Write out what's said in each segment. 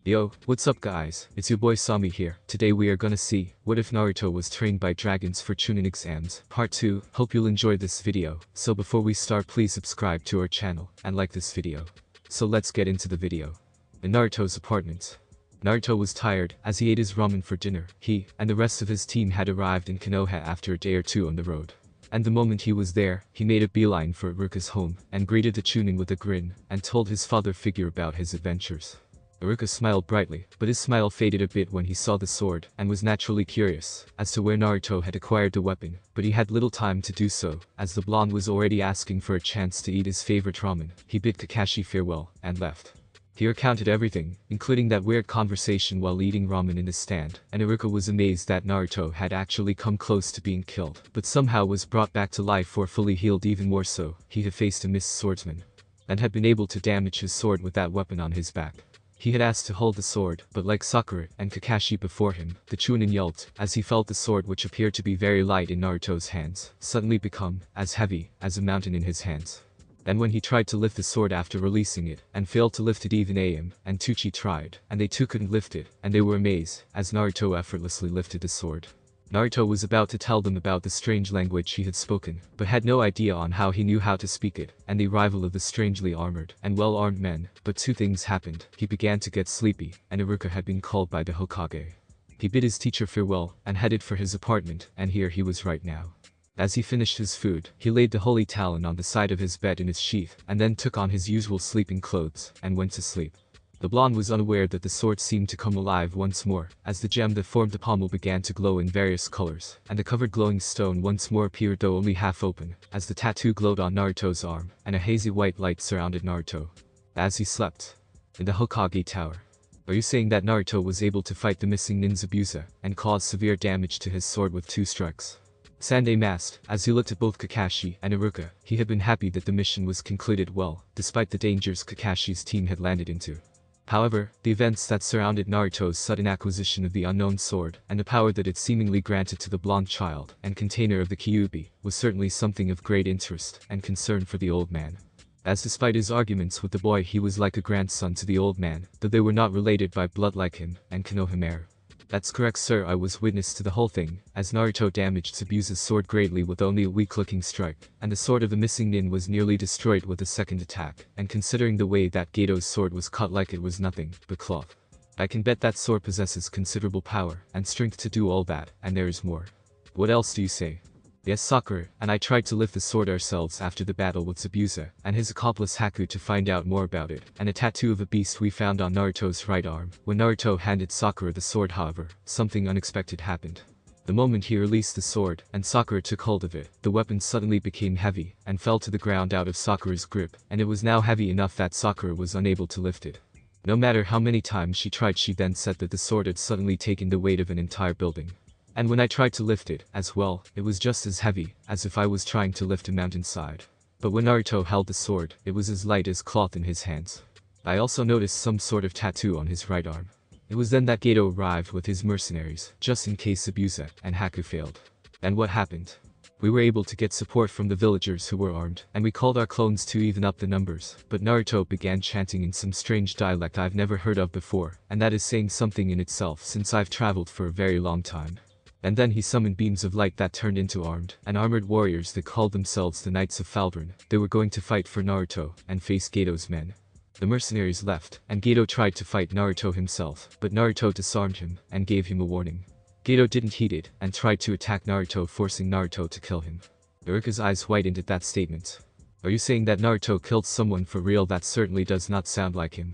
Yo, what's up guys, it's your boy Sami here. Today we are gonna see, what if Naruto was trained by dragons for Chunin exams. Part 2, hope you'll enjoy this video. So before we start please subscribe to our channel, and like this video. So let's get into the video. In Naruto's apartment. Naruto was tired, as he ate his ramen for dinner. He, and the rest of his team had arrived in Konoha after a day or two on the road. And the moment he was there, he made a beeline for Iruka's home, and greeted the Chunin with a grin, and told his father figure about his adventures. Iruka smiled brightly, but his smile faded a bit when he saw the sword, and was naturally curious as to where Naruto had acquired the weapon, but he had little time to do so, as the blonde was already asking for a chance to eat his favorite ramen. He bid Kakashi farewell, and left. He recounted everything, including that weird conversation while eating ramen in the stand, and Iruka was amazed that Naruto had actually come close to being killed, but somehow was brought back to life or fully healed. Even more so, he had faced a missed swordsman, and had been able to damage his sword with that weapon on his back. He had asked to hold the sword, but like Sakura and Kakashi before him, the Chunin yelped, as he felt the sword, which appeared to be very light in Naruto's hands, suddenly become as heavy as a mountain in his hands. And when he tried to lift the sword after releasing it, and failed to lift it, even Aim and Tucci tried, and they too couldn't lift it, and they were amazed, as Naruto effortlessly lifted the sword. Naruto was about to tell them about the strange language he had spoken, but had no idea on how he knew how to speak it, and the arrival of the strangely armored and well-armed men. But two things happened. He began to get sleepy, and Iruka had been called by the Hokage. He bid his teacher farewell, and headed for his apartment, and here he was right now. As he finished his food, he laid the holy talon on the side of his bed in its sheath, and then took on his usual sleeping clothes, and went to sleep. The blonde was unaware that the sword seemed to come alive once more, as the gem that formed the pommel began to glow in various colors, and the covered glowing stone once more appeared, though only half open, as the tattoo glowed on Naruto's arm, and a hazy white light surrounded Naruto. As he slept in the Hokage tower. Are you saying that Naruto was able to fight the missing Ninjabusa, and cause severe damage to his sword with 2 strikes? Sand asked, as he looked at both Kakashi and Iruka. He had been happy that the mission was concluded well, despite the dangers Kakashi's team had landed into. However, the events that surrounded Naruto's sudden acquisition of the unknown sword, and the power that it seemingly granted to the blonde child and container of the Kyuubi, was certainly something of great interest and concern for the old man. As despite his arguments with the boy, he was like a grandson to the old man, though they were not related by blood like him and Konohamaru. That's correct, sir. I was witness to the whole thing, as Naruto damaged Sabusa's sword greatly with only a weak-looking strike, and the sword of the missing nin was nearly destroyed with a second attack, and considering the way that Gato's sword was cut like it was nothing but cloth, I can bet that sword possesses considerable power and strength to do all that, and there is more. What else do you say? Yes, Sakura and I tried to lift the sword ourselves after the battle with Zabuza and his accomplice Haku to find out more about it, and a tattoo of a beast we found on Naruto's right arm. When Naruto handed Sakura the sword, however, something unexpected happened. The moment he released the sword, and Sakura took hold of it, the weapon suddenly became heavy, and fell to the ground out of Sakura's grip, and it was now heavy enough that Sakura was unable to lift it. No matter how many times she tried, she then said that the sword had suddenly taken the weight of an entire building. And when I tried to lift it, as well, it was just as heavy, as if I was trying to lift a mountainside. But when Naruto held the sword, it was as light as cloth in his hands. I also noticed some sort of tattoo on his right arm. It was then that Gato arrived with his mercenaries, just in case Zabuza and Haku failed. And what happened? We were able to get support from the villagers who were armed, and we called our clones to even up the numbers. But Naruto began chanting in some strange dialect I've never heard of before, and that is saying something in itself since I've traveled for a very long time. And then he summoned beams of light that turned into armed and armored warriors that called themselves the Knights of Falvern. They were going to fight for Naruto and face Gato's men. The mercenaries left, and Gato tried to fight Naruto himself, but Naruto disarmed him and gave him a warning. Gato didn't heed it and tried to attack Naruto, forcing Naruto to kill him. Iruka's eyes widened at that statement. Are you saying that Naruto killed someone for real? That certainly does not sound like him.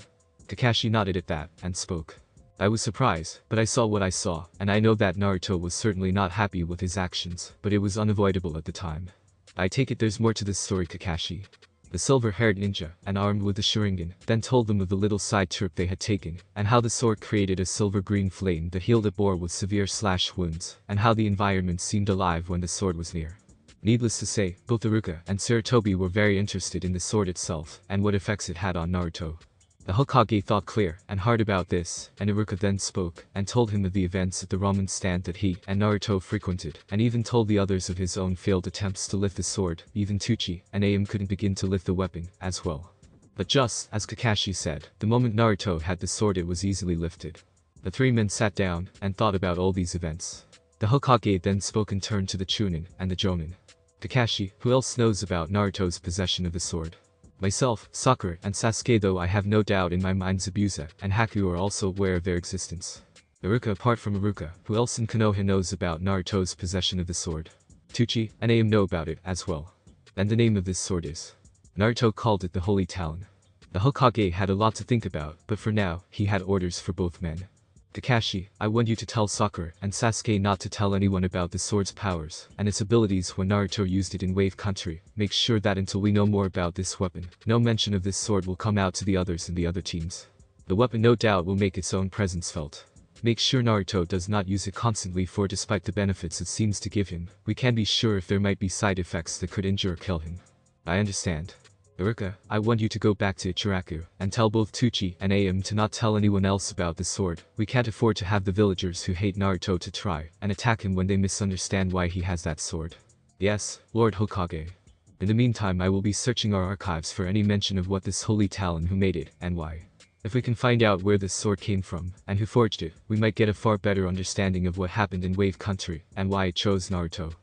Kakashi nodded at that and spoke. I was surprised, but I saw what I saw, and I know that Naruto was certainly not happy with his actions, but it was unavoidable at the time. I take it there's more to this story, Kakashi. The silver-haired ninja, and armed with the Sharingan, then told them of the little side trip they had taken, and how the sword created a silver-green flame that healed a boar with severe slash wounds, and how the environment seemed alive when the sword was near. Needless to say, both Iruka and Sarutobi were very interested in the sword itself, and what effects it had on Naruto. The Hokage thought clear and hard about this, and Iruka then spoke, and told him of the events at the ramen stand that he and Naruto frequented, and even told the others of his own failed attempts to lift the sword. Even Tucci and Aim couldn't begin to lift the weapon, as well. But just as Kakashi said, the moment Naruto had the sword it was easily lifted. The three men sat down and thought about all these events. The Hokage then spoke in turn to the Chunin and the Jonin. Kakashi, who else knows about Naruto's possession of the sword? Myself, Sakura, and Sasuke, though I have no doubt in my mind Zabuza and Haku are also aware of their existence. Iruka, apart from Iruka, who else in Konoha knows about Naruto's possession of the sword? Tucci and Aim know about it as well. And the name of this sword is? Naruto called it the Holy Talon. The Hokage had a lot to think about, but for now, he had orders for both men. Kakashi, I want you to tell Sakura and Sasuke not to tell anyone about the sword's powers and its abilities when Naruto used it in Wave Country. Make sure that until we know more about this weapon, no mention of this sword will come out to the others in the other teams. The weapon no doubt will make its own presence felt. Make sure Naruto does not use it constantly, for despite the benefits it seems to give him, we can be sure if there might be side effects that could injure or kill him. I understand. Iruka, I want you to go back to Ichiraku and tell both Tucci and Aim to not tell anyone else about this sword. We can't afford to have the villagers who hate Naruto to try and attack him when they misunderstand why he has that sword. Yes, Lord Hokage. In the meantime, I will be searching our archives for any mention of what this holy talon, who made it and why. If we can find out where this sword came from and who forged it, we might get a far better understanding of what happened in Wave Country and why it chose Naruto.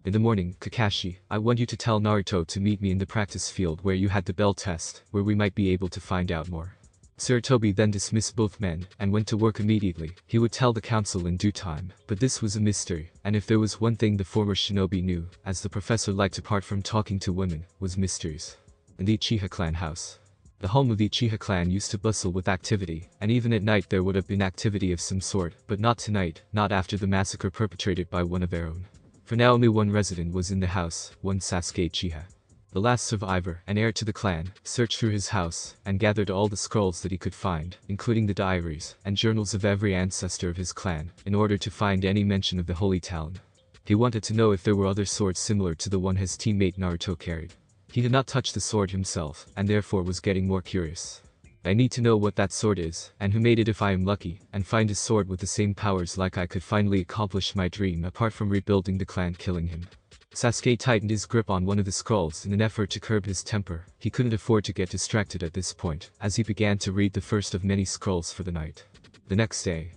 In the morning, Kakashi, I want you to tell Naruto to meet me in the practice field where you had the bell test, where we might be able to find out more. Sarutobi then dismissed both men and went to work immediately. He would tell the council in due time, but this was a mystery, and if there was one thing the former shinobi knew, as the professor liked apart from talking to women, was mysteries. In the Uchiha clan house. The home of the Uchiha clan used to bustle with activity, and even at night there would have been activity of some sort, but not tonight, not after the massacre perpetrated by one of their own. For now only one resident was in the house, one Sasuke Uchiha. The last survivor and heir to the clan, searched through his house and gathered all the scrolls that he could find, including the diaries and journals of every ancestor of his clan, in order to find any mention of the Holy Talon. He wanted to know if there were other swords similar to the one his teammate Naruto carried. He did not touch the sword himself, and therefore was getting more curious. I need to know what that sword is, and who made it if I am lucky, and find a sword with the same powers, like I could finally accomplish my dream apart from rebuilding the clan, killing him. Sasuke tightened his grip on one of the scrolls in an effort to curb his temper. He couldn't afford to get distracted at this point, as he began to read the first of many scrolls for the night. The next day,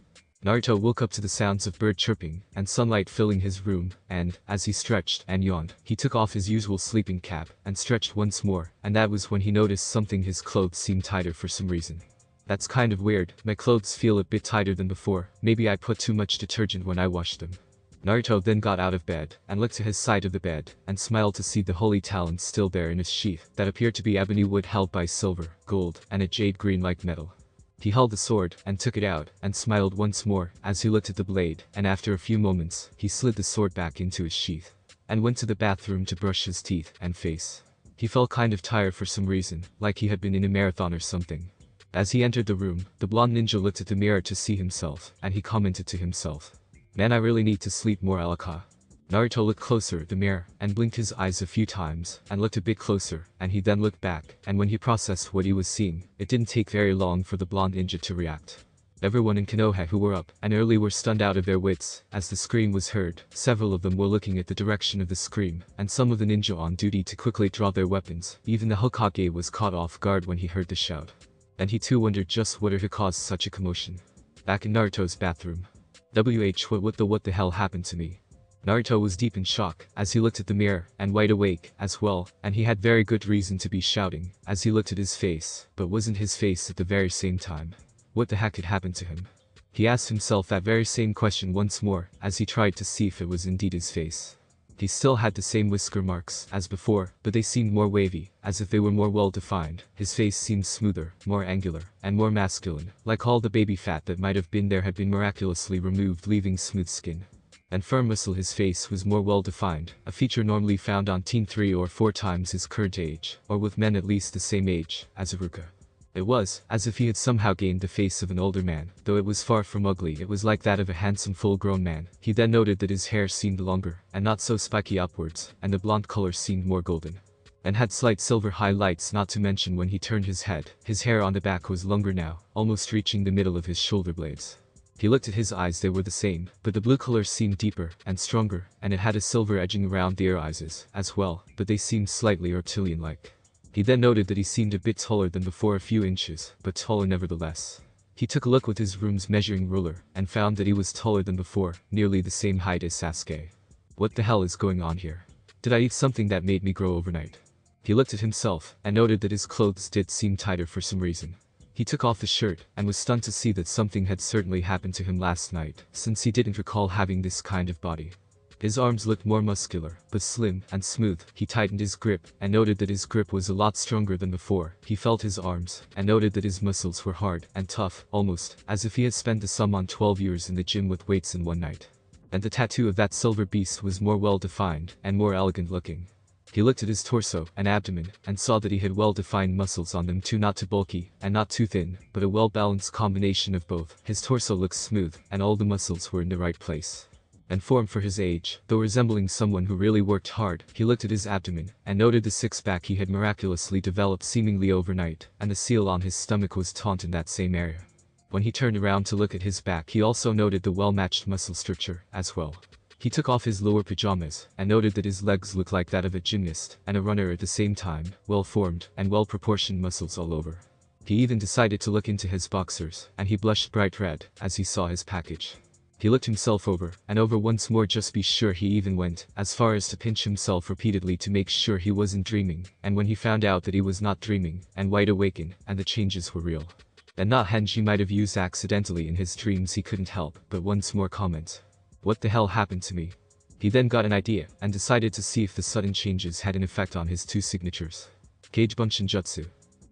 Naruto woke up to the sounds of bird chirping and sunlight filling his room, and, as he stretched and yawned, he took off his usual sleeping cap and stretched once more, and that was when he noticed something. His clothes seemed tighter for some reason. That's kind of weird, my clothes feel a bit tighter than before, maybe I put too much detergent when I washed them. Naruto then got out of bed and looked to his side of the bed and smiled to see the Holy Talon still there in its sheath that appeared to be ebony wood held by silver, gold, and a jade green like metal. He held the sword and took it out and smiled once more as he looked at the blade, and after a few moments, he slid the sword back into his sheath and went to the bathroom to brush his teeth and face. He felt kind of tired for some reason, like he had been in a marathon or something. As he entered the room, the blonde ninja looked at the mirror to see himself, and he commented to himself, "Man, I really need to sleep more, Alaka." Naruto looked closer at the mirror and blinked his eyes a few times and looked a bit closer, and he then looked back, and when he processed what he was seeing, it didn't take very long for the blonde ninja to react. Everyone in Konoha who were up and early were stunned out of their wits as the scream was heard. Several of them were looking at the direction of the scream, and some of the ninja on duty to quickly draw their weapons. Even the Hokage was caught off guard when he heard the shout. And he too wondered just what had caused such a commotion. Back in Naruto's bathroom. What the hell happened to me? Naruto was deep in shock as he looked at the mirror and wide awake as well, and he had very good reason to be shouting as he looked at his face, but wasn't his face at the very same time. What the heck had happened to him? He asked himself that very same question once more as he tried to see if it was indeed his face. He still had the same whisker marks as before, but they seemed more wavy, as if they were more well defined. His face seemed smoother, more angular, and more masculine, like all the baby fat that might have been there had been miraculously removed, leaving smooth skin and firm muscle. His face was more well defined, a feature normally found on teen 3 or 4 times his current age, or with men at least the same age as Iruka. It was as if he had somehow gained the face of an older man, though it was far from ugly. It was like that of a handsome full-grown man. He then noted that his hair seemed longer and not so spiky upwards, and the blonde color seemed more golden and had slight silver highlights, not to mention when he turned his head, his hair on the back was longer now, almost reaching the middle of his shoulder blades. He looked at his eyes, they were the same, but the blue color seemed deeper and stronger, and it had a silver edging around the irises as well, but they seemed slightly reptilian-like. He then noted that he seemed a bit taller than before, a few inches, but taller nevertheless. He took a look with his room's measuring ruler, and found that he was taller than before, nearly the same height as Sasuke. What the hell is going on here? Did I eat something that made me grow overnight? He looked at himself, and noted that his clothes did seem tighter for some reason. He took off his shirt, and was stunned to see that something had certainly happened to him last night, since he didn't recall having this kind of body. His arms looked more muscular, but slim and smooth. He tightened his grip, and noted that his grip was a lot stronger than before. He felt his arms, and noted that his muscles were hard and tough, almost as if he had spent the sum on 12 years in the gym with weights in one night. And the tattoo of that silver beast was more well-defined, and more elegant looking. He looked at his torso and abdomen, and saw that he had well-defined muscles on them too, not too bulky, and not too thin, but a well-balanced combination of both. His torso looked smooth, and all the muscles were in the right place. And formed for his age, though resembling someone who really worked hard. He looked at his abdomen, and noted the six-pack he had miraculously developed seemingly overnight, and the seal on his stomach was taut in that same area. When he turned around to look at his back, he also noted the well-matched muscle structure, as well. He took off his lower pajamas, and noted that his legs looked like that of a gymnast, and a runner at the same time, well-formed, and well-proportioned muscles all over. He even decided to look into his boxers, and he blushed bright red, as he saw his package. He looked himself over, and over once more, just to be sure. He even went as far as to pinch himself repeatedly to make sure he wasn't dreaming, and when he found out that he was not dreaming, and wide awakened, and the changes were real, and not henge he might have used accidentally in his dreams, he couldn't help but once more comment, "What the hell happened to me?" He then got an idea, and decided to see if the sudden changes had an effect on his two signatures. Kage Bunshin Jutsu.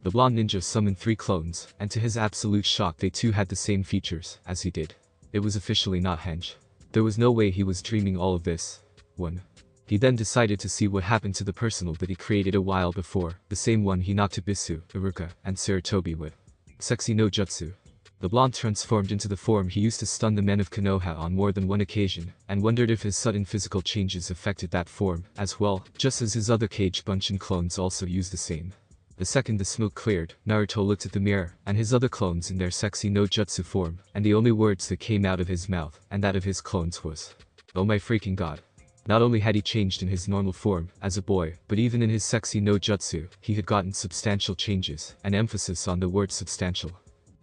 The blonde ninja summoned 3 clones, and to his absolute shock they too had the same features as he did. It was officially not henge. There was no way he was dreaming all of this. 1. He then decided to see what happened to the personal that he created a while before, the same one he knocked Bisu, Iruka, and Sarutobi with. Sexy no Jutsu. The blonde transformed into the form he used to stun the men of Konoha on more than one occasion, and wondered if his sudden physical changes affected that form as well, just as his other Kage Bunshin clones also used the same. The second the smoke cleared, Naruto looked at the mirror, and his other clones in their sexy no jutsu form, and the only words that came out of his mouth, and that of his clones, was, "Oh my freaking god." Not only had he changed in his normal form, as a boy, but even in his sexy no jutsu, he had gotten substantial changes, an emphasis on the word substantial.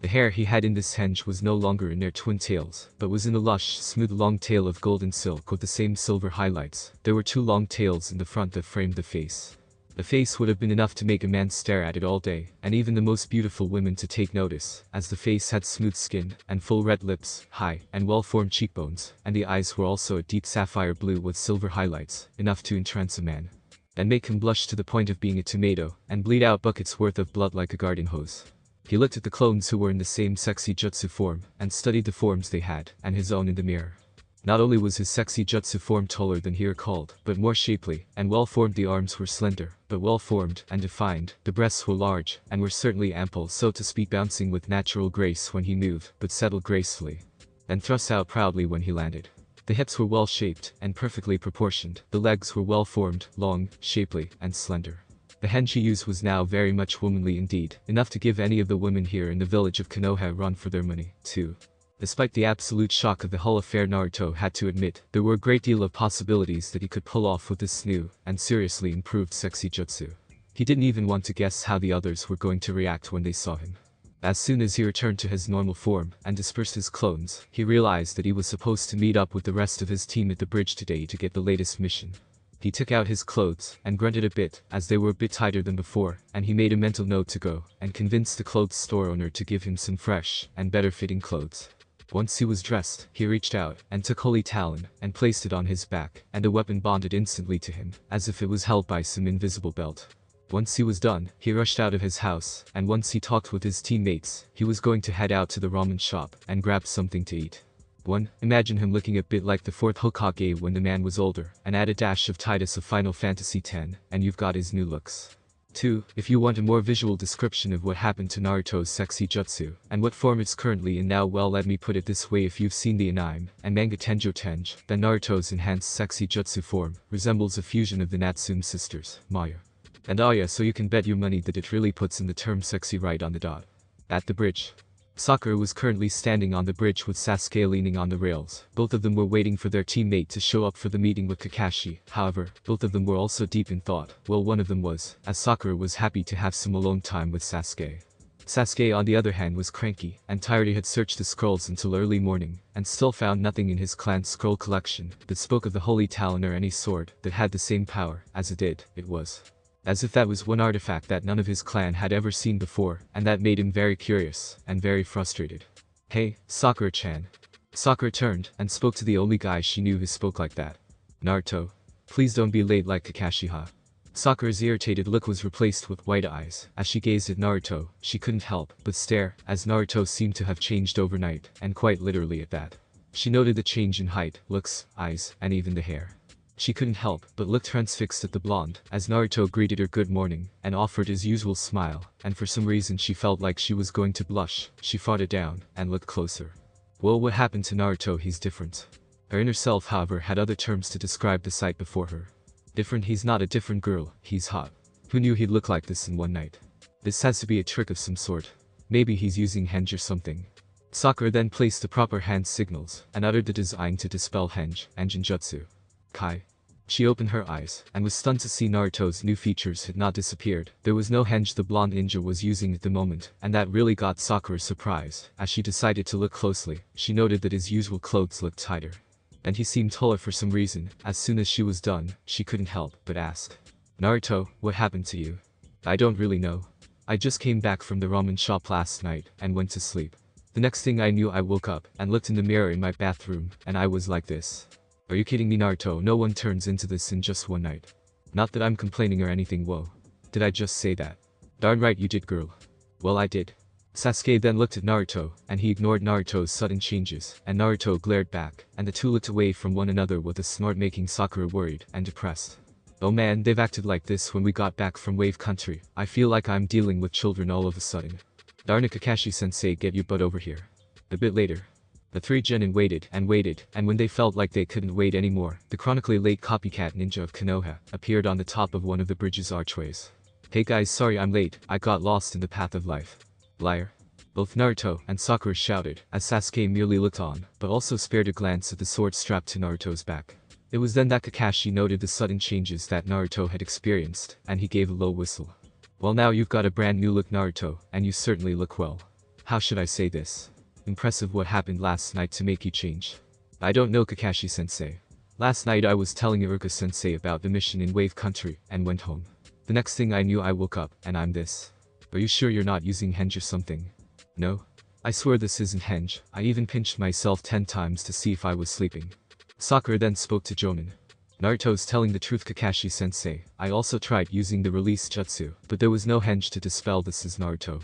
The hair he had in this henge was no longer in their twin tails, but was in a lush, smooth long tail of golden silk with the same silver highlights. There were 2 long tails in the front that framed the face. The face would have been enough to make a man stare at it all day, and even the most beautiful women to take notice, as the face had smooth skin, and full red lips, high and well-formed cheekbones, and the eyes were also a deep sapphire blue with silver highlights, enough to entrance a man, and make him blush to the point of being a tomato, and bleed out buckets worth of blood like a garden hose. He looked at the clones who were in the same sexy jutsu form, and studied the forms they had, and his own in the mirror. Not only was his sexy jutsu form taller than he recalled, but more shapely, and well-formed. The arms were slender, but well-formed and defined. The breasts were large, and were certainly ample, so to speak, bouncing with natural grace when he moved, but settled gracefully, and thrust out proudly when he landed. The hips were well-shaped, and perfectly proportioned. The legs were well-formed, long, shapely, and slender. The henge he used was now very much womanly indeed, enough to give any of the women here in the village of Konoha a run for their money, too. Despite the absolute shock of the whole affair, Naruto had to admit there were a great deal of possibilities that he could pull off with this new, and seriously improved sexy jutsu. He didn't even want to guess how the others were going to react when they saw him. As soon as he returned to his normal form, and dispersed his clones, he realized that he was supposed to meet up with the rest of his team at the bridge today to get the latest mission. He took out his clothes, and grunted a bit, as they were a bit tighter than before, and he made a mental note to go, and convince the clothes store owner to give him some fresh, and better-fitting clothes. Once he was dressed, he reached out, and took Holy Talon, and placed it on his back, and the weapon bonded instantly to him, as if it was held by some invisible belt. Once he was done, he rushed out of his house, and once he talked with his teammates, he was going to head out to the ramen shop, and grab something to eat. 1. Imagine him looking a bit like the 4th Hokage when the man was older, and add a dash of Titus of Final Fantasy X, and you've got his new looks. 2. If you want a more visual description of what happened to Naruto's sexy jutsu, and what form it's currently in now, well, let me put it this way: if you've seen the anime and manga Tenjo Tenge, then Naruto's enhanced sexy jutsu form resembles a fusion of the Natsume sisters, Maya and Aya, so you can bet your money that it really puts in the term sexy right on the dot. At the bridge. Sakura was currently standing on the bridge with Sasuke leaning on the rails. Both of them were waiting for their teammate to show up for the meeting with Kakashi. However, both of them were also deep in thought. Well, one of them was, as Sakura was happy to have some alone time with Sasuke. Sasuke on the other hand was cranky and tired. He had searched the scrolls until early morning and still found nothing in his clan's scroll collection that spoke of the holy talon or any sword that had the same power as it did. It was as if that was one artifact that none of his clan had ever seen before, and that made him very curious and very frustrated. "Hey, Sakura-chan." Sakura turned and spoke to the only guy she knew who spoke like that. "Naruto. Please don't be late like Kakashi-ha." Sakura's irritated look was replaced with wide eyes. As she gazed at Naruto, she couldn't help but stare, as Naruto seemed to have changed overnight, and quite literally at that. She noted the change in height, looks, eyes, and even the hair. She couldn't help but look transfixed at the blonde, as Naruto greeted her good morning, and offered his usual smile, and for some reason she felt like she was going to blush. She fought it down, and looked closer. Well, what happened to Naruto? He's different. Her inner self, however, had other terms to describe the sight before her. Different? He's not a different girl, he's hot. Who knew he'd look like this in one night? This has to be a trick of some sort. Maybe he's using henge or something. Sakura then placed the proper hand signals, and uttered the design to dispel henge and Jinjutsu. Kai. She opened her eyes, and was stunned to see Naruto's new features had not disappeared. There was no henge the blonde ninja was using at the moment, and that really got Sakura surprised. As she decided to look closely, she noted that his usual clothes looked tighter. And he seemed taller for some reason. As soon as she was done, she couldn't help but ask, "Naruto, what happened to you?" "I don't really know. I just came back from the ramen shop last night, and went to sleep. The next thing I knew I woke up, and looked in the mirror in my bathroom, and I was like this." "Are you kidding me, Naruto? No one turns into this in just one night." "Not that I'm complaining or anything. Whoa. Did I just say that?" "Darn right you did, girl." "Well, I did." Sasuke then looked at Naruto, and he ignored Naruto's sudden changes, and Naruto glared back, and the two looked away from one another with a snort, making Sakura worried and depressed. "Oh man, they've acted like this when we got back from Wave Country. I feel like I'm dealing with children all of a sudden." "Darn it, Kakashi-sensei, get your butt over here." A bit later, the three Genin waited, and when they felt like they couldn't wait anymore, the chronically late copycat ninja of Konoha appeared on the top of one of the bridge's archways. "Hey guys, sorry I'm late, I got lost in the path of life." "Liar." Both Naruto and Sakura shouted, as Sasuke merely looked on, but also spared a glance at the sword strapped to Naruto's back. It was then that Kakashi noted the sudden changes that Naruto had experienced, and he gave a low whistle. "Well, now you've got a brand new look, Naruto, and you certainly look well. How should I say this? Impressive. What happened last night to make you change?" "I don't know, Kakashi-sensei. Last night I was telling Iruka-sensei about the mission in Wave Country, and went home. The next thing I knew I woke up, and I'm this." "Are you sure you're not using henge or something?" "No. I swear this isn't henge. I even pinched myself 10 times to see if I was sleeping." Sakura then spoke to Jonin. "Naruto's telling the truth, Kakashi-sensei. I also tried using the release jutsu, but there was no henge to dispel this as Naruto."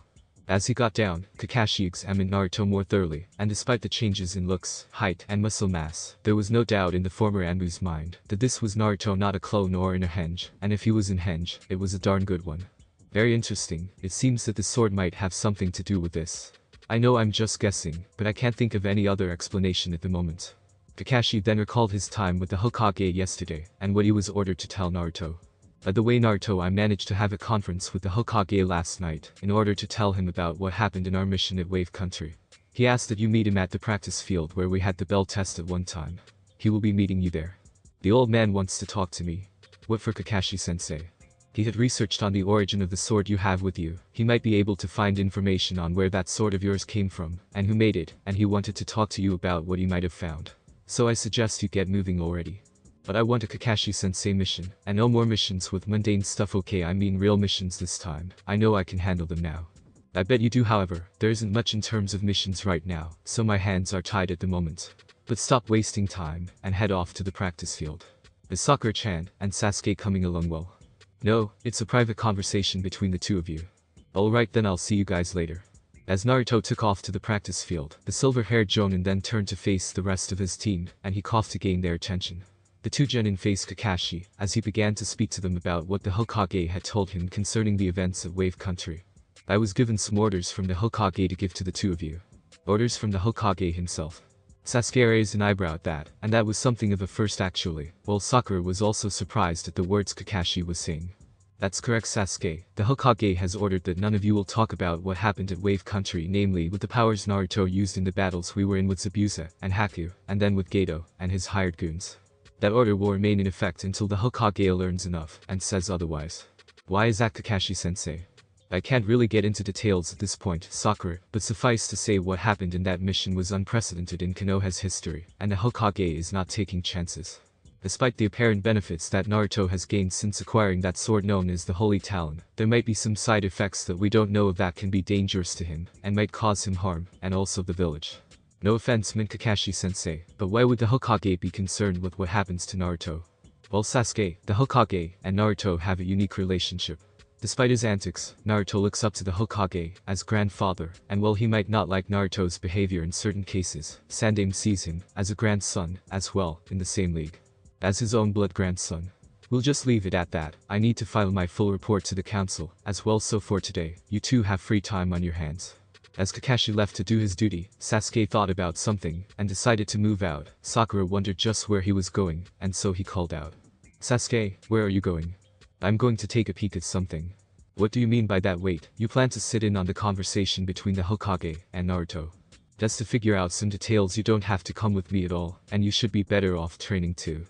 As he got down, Kakashi examined Naruto more thoroughly, and despite the changes in looks, height, and muscle mass, there was no doubt in the former Anbu's mind that this was Naruto, not a clone or in a henge, and if he was in henge, it was a darn good one. "Very interesting. It seems that the sword might have something to do with this. I know I'm just guessing, but I can't think of any other explanation at the moment." Kakashi then recalled his time with the Hokage yesterday, and what he was ordered to tell Naruto. "By the way, Naruto, I managed to have a conference with the Hokage last night, in order to tell him about what happened in our mission at Wave Country. He asked that you meet him at the practice field where we had the bell test at one time. He will be meeting you there. The old man wants to talk to me." "What for, Kakashi-sensei?" "He had researched on the origin of the sword you have with you. He might be able to find information on where that sword of yours came from, and who made it, and he wanted to talk to you about what he might have found. So I suggest you get moving already." "But I want a Kakashi-sensei mission, and no more missions with mundane stuff. Okay, I mean real missions this time. I know I can handle them now." "I bet you do. However, there isn't much in terms of missions right now, so my hands are tied at the moment. But stop wasting time, and head off to the practice field." "Is Sakura-chan and Sasuke coming along well?" "No, it's a private conversation between the two of you." "Alright then, I'll see you guys later." As Naruto took off to the practice field, the silver-haired Jonin then turned to face the rest of his team, and he coughed to gain their attention. The two Genin faced Kakashi, as he began to speak to them about what the Hokage had told him concerning the events at Wave Country. "I was given some orders from the Hokage to give to the two of you." "Orders from the Hokage himself?" Sasuke raised an eyebrow at that, and that was something of a first actually, while Sakura was also surprised at the words Kakashi was saying. That's correct, Sasuke. The Hokage has ordered that none of you will talk about what happened at Wave Country, namely with the powers Naruto used in the battles we were in with Zabuza and Haku, and then with Geto and his hired goons. That order will remain in effect until the Hokage learns enough and says otherwise. Why is that, Kakashi-sensei? I can't really get into details at this point, Sakura, but suffice to say what happened in that mission was unprecedented in Konoha's history, and the Hokage is not taking chances. Despite the apparent benefits that Naruto has gained since acquiring that sword known as the Holy Talon, there might be some side effects that we don't know of that can be dangerous to him, and might cause him harm, and also the village. No offense meant, Kakashi-sensei, but why would the Hokage be concerned with what happens to Naruto? Well, Sasuke, the Hokage, and Naruto have a unique relationship. Despite his antics, Naruto looks up to the Hokage as grandfather, and while he might not like Naruto's behavior in certain cases, Sand Genin sees him as a grandson as well, in the same league as his own blood grandson. We'll just leave it at that. I need to file my full report to the council as well, so for today, you two have free time on your hands. As Kakashi left to do his duty, Sasuke thought about something and decided to move out. Sakura wondered just where he was going, and so he called out. Sasuke, where are you going? I'm going to take a peek at something. What do you mean by that? Wait, you plan to sit in on the conversation between the Hokage and Naruto? Just to figure out some details, you don't have to come with me at all, and you should be better off training too.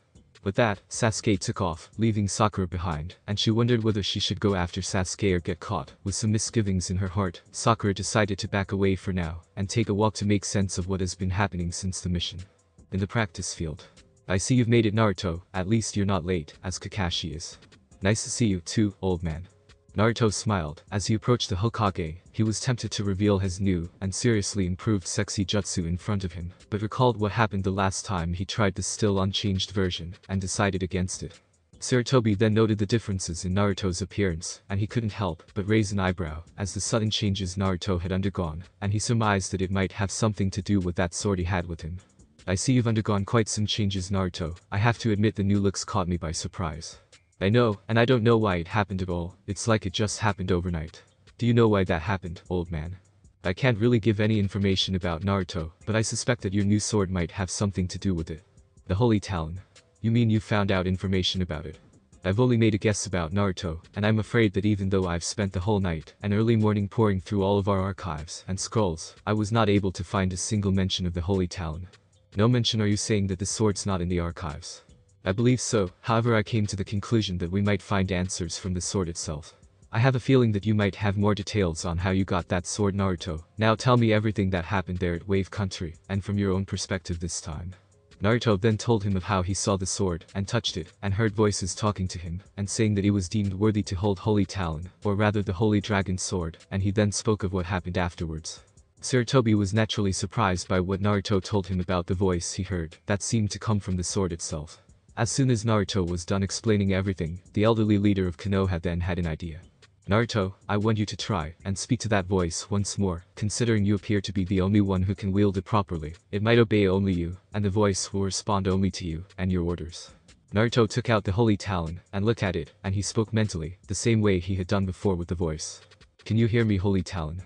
With that, Sasuke took off, leaving Sakura behind, and she wondered whether she should go after Sasuke or get caught. With some misgivings in her heart, Sakura decided to back away for now, and take a walk to make sense of what has been happening since the mission. In the practice field. I see you've made it, Naruto, at least you're not late, as Kakashi is. Nice to see you too, old man. Naruto smiled. As he approached the Hokage, he was tempted to reveal his new and seriously improved sexy jutsu in front of him, but recalled what happened the last time he tried the still unchanged version, and decided against it. Sarutobi then noted the differences in Naruto's appearance, and he couldn't help but raise an eyebrow as the sudden changes Naruto had undergone, and he surmised that it might have something to do with that sword he had with him. I see you've undergone quite some changes, Naruto. I have to admit the new looks caught me by surprise. I know, and I don't know why it happened at all. It's like it just happened overnight. Do you know why that happened, old man? I can't really give any information about Naruto, but I suspect that your new sword might have something to do with it. The Holy Talon. You mean you found out information about it? I've only made a guess about Naruto, and I'm afraid that even though I've spent the whole night and early morning pouring through all of our archives and scrolls, I was not able to find a single mention of the Holy Talon. No mention? Are you saying that the sword's not in the archives? I believe so, however I came to the conclusion that we might find answers from the sword itself. I have a feeling that you might have more details on how you got that sword, Naruto. Now tell me everything that happened there at Wave Country, and from your own perspective this time. Naruto then told him of how he saw the sword, and touched it, and heard voices talking to him, and saying that he was deemed worthy to hold Holy Talon, or rather the Holy Dragon Sword, and he then spoke of what happened afterwards. Sarutobi was naturally surprised by what Naruto told him about the voice he heard, that seemed to come from the sword itself. As soon as Naruto was done explaining everything, the elderly leader of Konoha then had an idea. Naruto, I want you to try and speak to that voice once more. Considering you appear to be the only one who can wield it properly, it might obey only you, and the voice will respond only to you and your orders. Naruto took out the Holy Talon and looked at it, and he spoke mentally, the same way he had done before with the voice. Can you hear me, Holy Talon?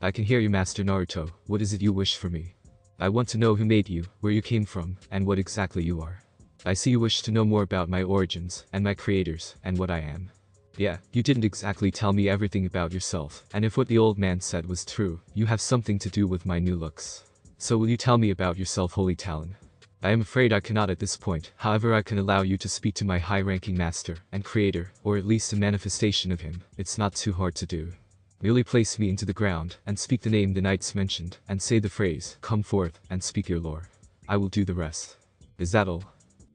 I can hear you, Master Naruto. What is it you wish for me? I want to know who made you, where you came from, and what exactly you are. I see you wish to know more about my origins, and my creators, and what I am. Yeah, you didn't exactly tell me everything about yourself, and if what the old man said was true, you have something to do with my new looks. So will you tell me about yourself, Holy Talon? I am afraid I cannot at this point, however I can allow you to speak to my high-ranking master and creator, or at least a manifestation of him. It's not too hard to do. Merely place me into the ground, and speak the name the knights mentioned, and say the phrase, come forth, and speak your lore. I will do the rest. Is that all?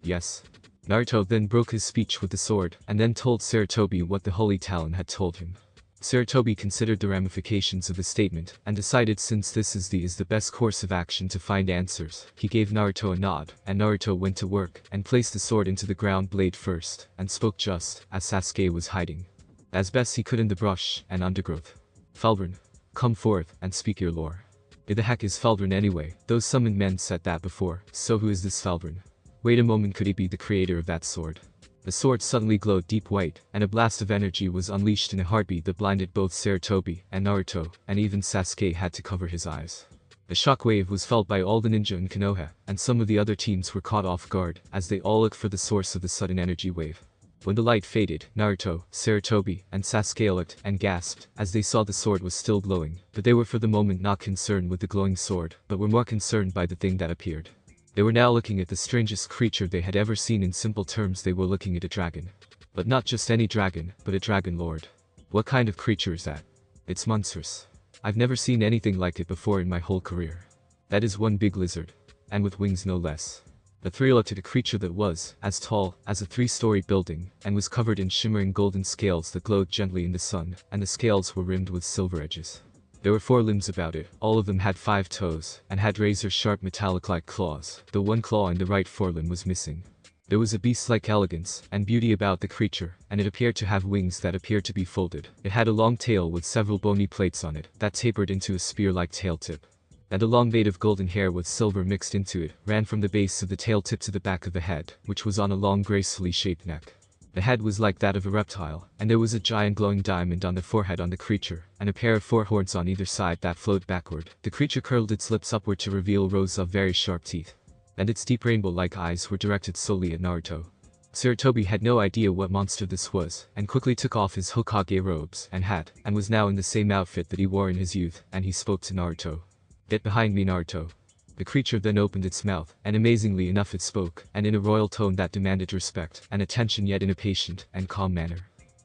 Yes. Naruto then broke his speech with the sword, and then told Sarutobi what the Holy Talon had told him. Sarutobi considered the ramifications of the statement, and decided since this is the best course of action to find answers, he gave Naruto a nod, and Naruto went to work, and placed the sword into the ground blade first, and spoke just as Sasuke was hiding as best he could in the brush and undergrowth. Falvern, come forth, and speak your lore. Who the heck is Falvern anyway? Those summoned men said that before, so who is this Falvern? Wait a moment, could he be the creator of that sword? The sword suddenly glowed deep white, and a blast of energy was unleashed in a heartbeat that blinded both Sarutobi and Naruto, and even Sasuke had to cover his eyes. The shockwave was felt by all the ninja in Konoha, and some of the other teams were caught off guard, as they all looked for the source of the sudden energy wave. When the light faded, Naruto, Sarutobi, and Sasuke looked and gasped as they saw the sword was still glowing, but they were for the moment not concerned with the glowing sword, but were more concerned by the thing that appeared. They were now looking at the strangest creature they had ever seen. In simple terms, they were looking at a dragon. But not just any dragon, but a dragon lord. What kind of creature is that? It's monstrous. I've never seen anything like it before in my whole career. That is one big lizard. And with wings no less. The three looked at a creature that was as tall as a 3-story building, and was covered in shimmering golden scales that glowed gently in the sun, and the scales were rimmed with silver edges. There were 4 limbs about it, all of them had 5 toes, and had razor-sharp metallic-like claws, though one claw in the right forelimb was missing. There was a beast-like elegance and beauty about the creature, and it appeared to have wings that appeared to be folded. It had a long tail with several bony plates on it, that tapered into a spear-like tail tip. And a long braid of golden hair with silver mixed into it, ran from the base of the tail tip to the back of the head, which was on a long gracefully shaped neck. The head was like that of a reptile, and there was a giant glowing diamond on the forehead on the creature, and a pair of 4 horns on either side that flowed backward. The creature curled its lips upward to reveal rows of very sharp teeth. And its deep rainbow-like eyes were directed solely at Naruto. Sarutobi had no idea what monster this was, and quickly took off his Hokage robes and hat, and was now in the same outfit that he wore in his youth, and he spoke to Naruto. "Get behind me, Naruto." The creature then opened its mouth, and amazingly enough it spoke, and in a royal tone that demanded respect and attention, yet in a patient and calm manner.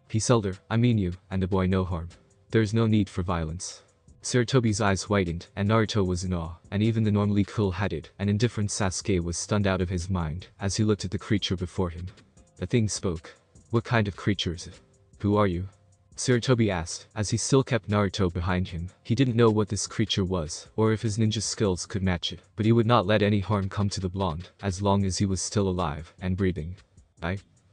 "Peace, elder, I mean you, and the boy no harm. There is no need for violence." Sarutobi's eyes whitened, and Naruto was in awe, and even the normally cool-headed and indifferent Sasuke was stunned out of his mind as he looked at the creature before him. The thing spoke. "What kind of creature is it? Who are you?" Sarutobi asked, as he still kept Naruto behind him. He didn't know what this creature was, or if his ninja skills could match it, but he would not let any harm come to the blonde, as long as he was still alive and breathing.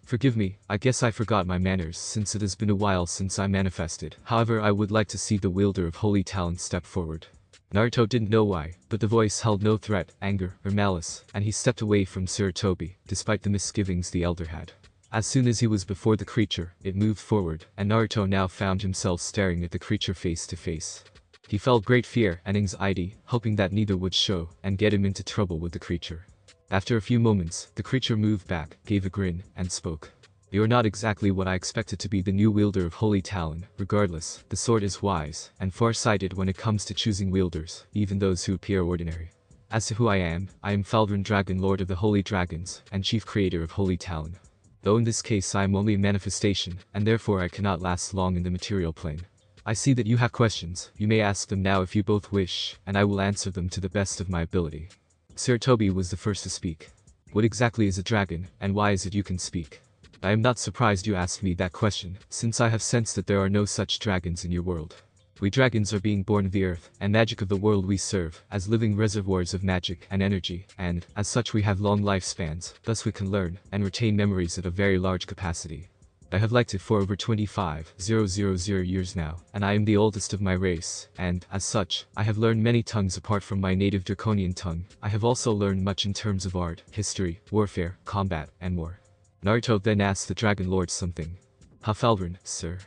Forgive me, I guess I forgot my manners since it has been a while since I manifested. However, I would like to see the wielder of holy talent step forward." Naruto didn't know why, but the voice held no threat, anger, or malice, and he stepped away from Sarutobi, despite the misgivings the elder had. As soon as he was before the creature, it moved forward, and Naruto now found himself staring at the creature face to face. He felt great fear and anxiety, hoping that neither would show and get him into trouble with the creature. After a few moments, the creature moved back, gave a grin, and spoke. "You are not exactly what I expected to be the new wielder of holy talent. Regardless, the sword is wise and far-sighted when it comes to choosing wielders, even those who appear ordinary. As to who I am Faldron Dragon, Lord of the Holy Dragons, and Chief Creator of Holy Talent. Though in this case I am only a manifestation, and therefore I cannot last long in the material plane. I see that you have questions. You may ask them now if you both wish, and I will answer them to the best of my ability." Sarutobi was the first to speak. "What exactly is a dragon, and why is it you can speak?" "I am not surprised you asked me that question, since I have sensed that there are no such dragons in your world. We dragons are being born of the earth and magic of the world we serve, as living reservoirs of magic and energy, and, as such, we have long lifespans, thus we can learn and retain memories at a very large capacity. I have liked it for over 25,000 years now, and I am the oldest of my race, and, as such, I have learned many tongues apart from my native Draconian tongue. I have also learned much in terms of art, history, warfare, combat, and more." Naruto then asked the Dragon Lord something. "Faldron, sir?"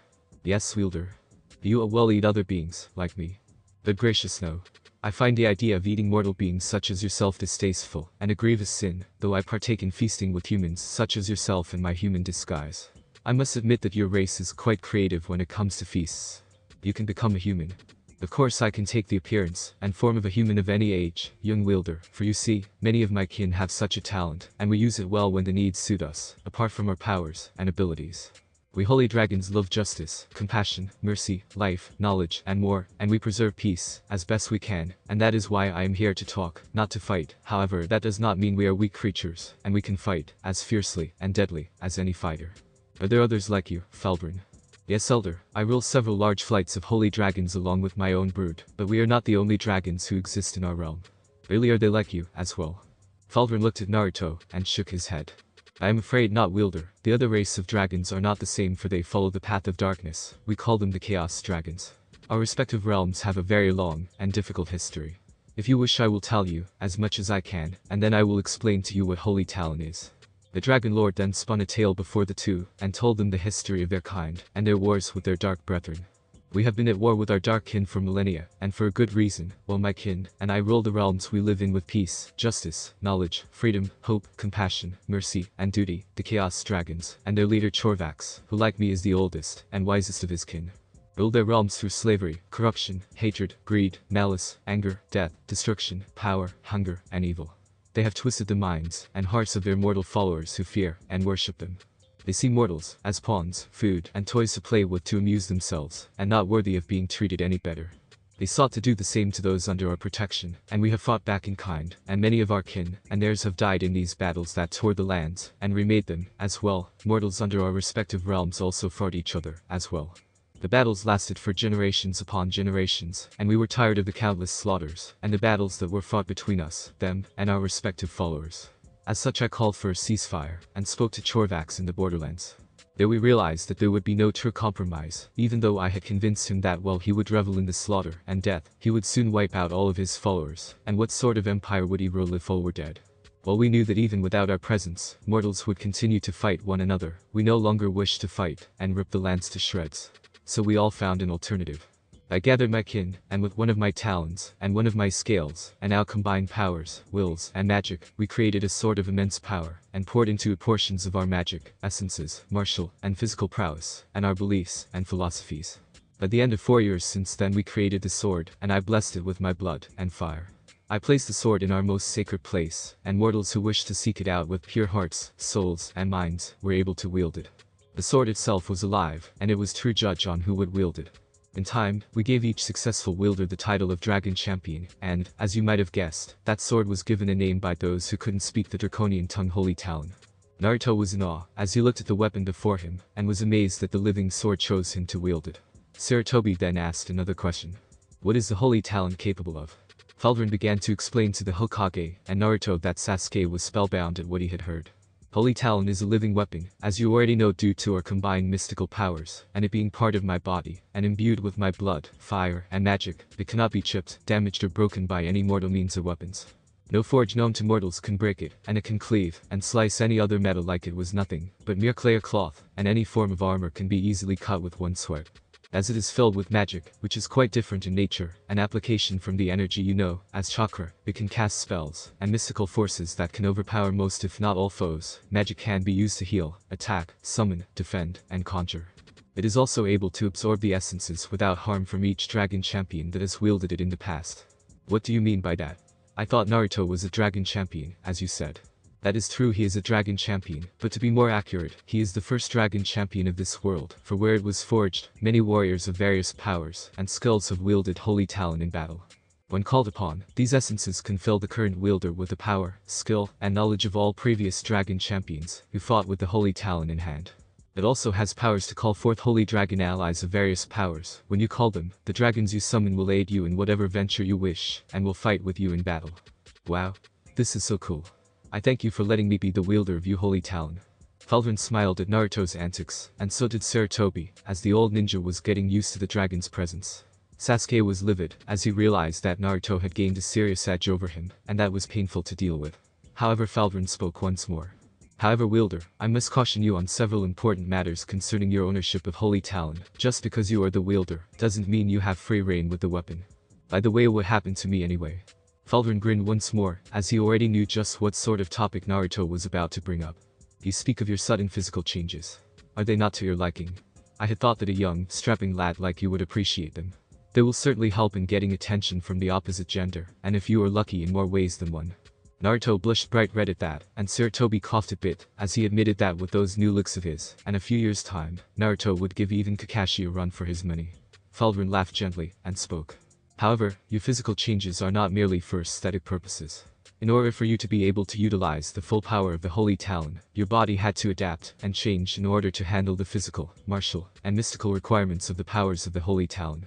"Yes, wielder." "You will eat other beings, like me?" "Good gracious no. I find the idea of eating mortal beings such as yourself distasteful, and a grievous sin, though I partake in feasting with humans such as yourself in my human disguise. I must admit that your race is quite creative when it comes to feasts. You can become a human. Of course I can take the appearance and form of a human of any age, young wielder, for you see, many of my kin have such a talent, and we use it well when the needs suit us, apart from our powers and abilities. We holy dragons love justice, compassion, mercy, life, knowledge, and more, and we preserve peace, as best we can, and that is why I am here to talk, not to fight. However, that does not mean we are weak creatures, and we can fight, as fiercely and deadly, as any fighter. Are there others like you, Faldron?" "Yes, elder, I rule several large flights of holy dragons along with my own brood, but we are not the only dragons who exist in our realm." "Really, are they like you, as well?" Faldron looked at Naruto, and shook his head. "I am afraid not, wielder. The other race of dragons are not the same, for they follow the path of darkness. We call them the Chaos Dragons. Our respective realms have a very long and difficult history. If you wish I will tell you, as much as I can, and then I will explain to you what holy talent is." The Dragon Lord then spun a tale before the two, and told them the history of their kind, and their wars with their dark brethren. We have been at war with our dark kin for millennia, and for a good reason, while my kin and I rule the realms we live in with peace, justice, knowledge, freedom, hope, compassion, mercy, and duty, the Chaos Dragons, and their leader Chorvax, who like me is the oldest and wisest of his kin, ruled their realms through slavery, corruption, hatred, greed, malice, anger, death, destruction, power, hunger, and evil. They have twisted the minds and hearts of their mortal followers who fear and worship them. They see mortals as pawns, food, and toys to play with to amuse themselves, and not worthy of being treated any better. They sought to do the same to those under our protection, and we have fought back in kind, and many of our kin and theirs have died in these battles that tore the lands and remade them, as well. Mortals under our respective realms also fought each other, as well. The battles lasted for generations upon generations, and we were tired of the countless slaughters and the battles that were fought between us, them, and our respective followers. As such, I called for a ceasefire and spoke to Chorvax in the borderlands. There we realized that there would be no true compromise, even though I had convinced him that while he would revel in the slaughter and death, he would soon wipe out all of his followers, and what sort of empire would he rule if all were dead? While we knew that even without our presence, mortals would continue to fight one another, we no longer wished to fight and rip the lands to shreds. So we all found an alternative. I gathered my kin, and with one of my talons, and one of my scales, and our combined powers, wills, and magic, we created a sword of immense power, and poured into it portions of our magic, essences, martial, and physical prowess, and our beliefs, and philosophies. By the end of 4 years since then we created the sword, and I blessed it with my blood, and fire. I placed the sword in our most sacred place, and mortals who wished to seek it out with pure hearts, souls, and minds, were able to wield it. The sword itself was alive, and it was true judge on who would wield it. In time, we gave each successful wielder the title of Dragon Champion, and, as you might have guessed, that sword was given a name by those who couldn't speak the draconian tongue Holy Talon. Naruto was in awe, as he looked at the weapon before him, and was amazed that the living sword chose him to wield it. Sarutobi then asked another question. What is the Holy Talon capable of? Falvern began to explain to the Hokage and Naruto that Sasuke was spellbound at what he had heard. Holy Talon is a living weapon, as you already know, due to our combined mystical powers, and it being part of my body, and imbued with my blood, fire, and magic, it cannot be chipped, damaged, or broken by any mortal means or weapons. No forge known to mortals can break it, and it can cleave and slice any other metal like it was nothing but mere clay or cloth, and any form of armor can be easily cut with one swipe. As it is filled with magic, which is quite different in nature, an application from the energy you know as chakra, it can cast spells and mystical forces that can overpower most if not all foes. Magic can be used to heal, attack, summon, defend, and conjure. It is also able to absorb the essences without harm from each dragon champion that has wielded it in the past. What do you mean by that? I thought Naruto was a dragon champion, as you said. That is true, he is a dragon champion, but to be more accurate, he is the first dragon champion of this world, for where it was forged, many warriors of various powers and skills have wielded Holy Talon in battle. When called upon, these essences can fill the current wielder with the power, skill, and knowledge of all previous dragon champions who fought with the Holy Talon in hand. It also has powers to call forth holy dragon allies of various powers. When you call them, the dragons you summon will aid you in whatever venture you wish, and will fight with you in battle. Wow. This is so cool. I thank you for letting me be the wielder of you Holy Talon. Falvern smiled at Naruto's antics, and so did Sarutobi, as the old ninja was getting used to the dragon's presence. Sasuke was livid, as he realized that Naruto had gained a serious edge over him, and that was painful to deal with. However, Falvern spoke once more. However, wielder, I must caution you on several important matters concerning your ownership of Holy Talon. Just because you are the wielder, doesn't mean you have free reign with the weapon. By the way, what happened to me anyway? Falvern grinned once more, as he already knew just what sort of topic Naruto was about to bring up. You speak of your sudden physical changes. Are they not to your liking? I had thought that a young, strapping lad like you would appreciate them. They will certainly help in getting attention from the opposite gender, and if you are lucky in more ways than one. Naruto blushed bright red at that, and Sarutobi coughed a bit, as he admitted that with those new looks of his, and a few years' time, Naruto would give even Kakashi a run for his money. Falvern laughed gently, and spoke. However, your physical changes are not merely for aesthetic purposes. In order for you to be able to utilize the full power of the Holy Talon, your body had to adapt and change in order to handle the physical, martial, and mystical requirements of the powers of the Holy Talon.